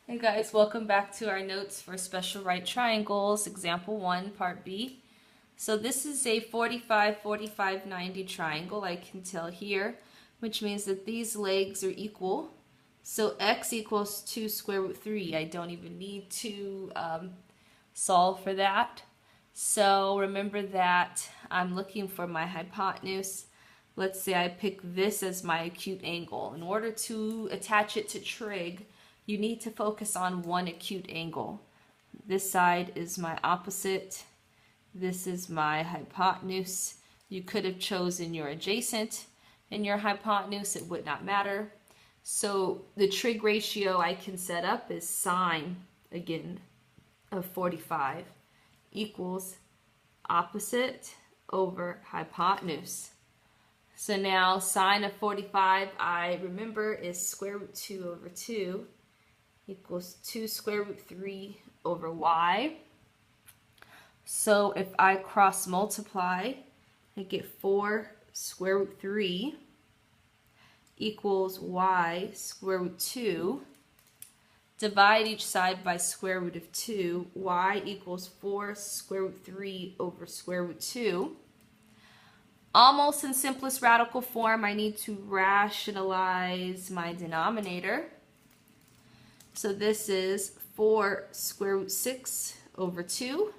Hey guys, welcome back to our notes for special right triangles, example 1, part B. So this is a 45, 45, 90 triangle, I can tell here, which means that these legs are equal. So x equals 2 square root 3. I don't even need to solve for that. So remember that I'm looking for my hypotenuse. Let's say I pick this as my acute angle. In order to attach it to trig, you need to focus on one acute angle. This side is my opposite. This is my hypotenuse. You could have chosen your adjacent and your hypotenuse. It would not matter. So the trig ratio I can set up is sine, again, of 45 equals opposite over hypotenuse. So now sine of 45, I remember, is square root 2 over 2 equals 2 square root 3 over y. So if I cross multiply, I get 4 square root 3 equals y square root 2. Divide each side by square root of 2. Y equals 4 square root 3 over square root 2. Almost in simplest radical form, I need to rationalize my denominator. So this is 4 square root 6 over 2.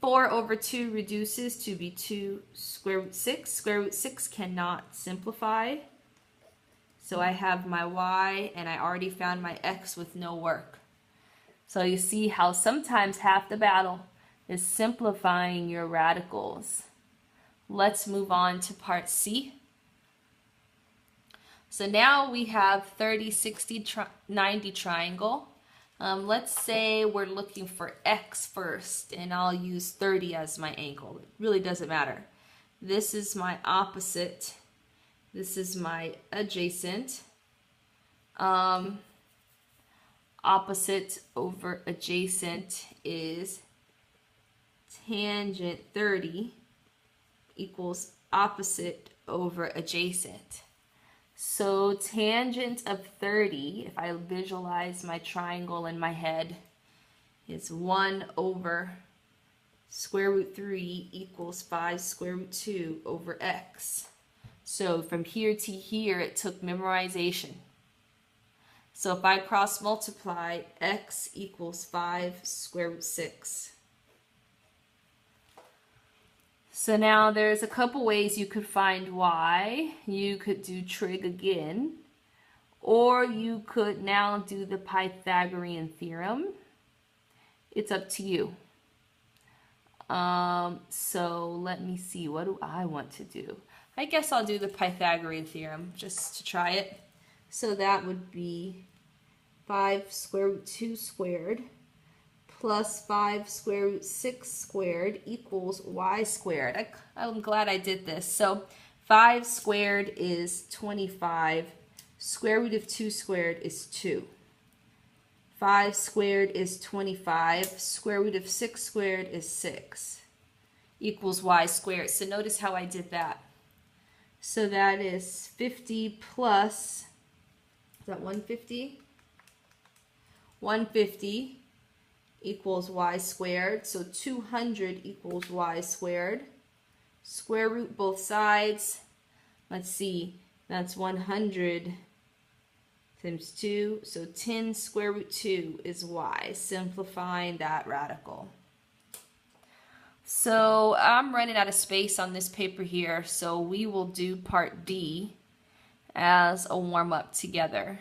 4 over 2 reduces to be 2 square root 6. Square root 6 cannot simplify. So I have my y, and I already found my x with no work. So you see how sometimes half the battle is simplifying your radicals. Let's move on to part C. So now we have 30, 60, 90 triangle. Let's say we're looking for x first, and I'll use 30 as my angle. It really doesn't matter. This is my opposite. This is my adjacent. Opposite over adjacent is tangent 30 equals opposite over adjacent. So tangent of 30, if I visualize my triangle in my head, is 1 over square root 3 equals 5 square root 2 over x. So from here to here, it took memorization. So if I cross multiply, x equals 5 square root 6. So now there's a couple ways you could find y. You could do trig again, or you could now do the Pythagorean theorem. It's up to you. So let me see, what do I want to do? I guess I'll do the Pythagorean theorem just to try it. So that would be 5 square root 2 squared plus 5 square root 6 squared equals y squared. I'm glad I did this. So 5 squared is 25. Square root of 2 squared is 2. 5 squared is 25. Square root of 6 squared is 6. Equals y squared. So notice how I did that. So that is 50 plus, is that 150? 150 equals y squared. So 200 equals y squared. Square root both sides. Let's see, that's 100 times 2. So 10 square root 2 is y, simplifying that radical. So I'm running out of space on this paper here, so we will do part D as a warm-up together.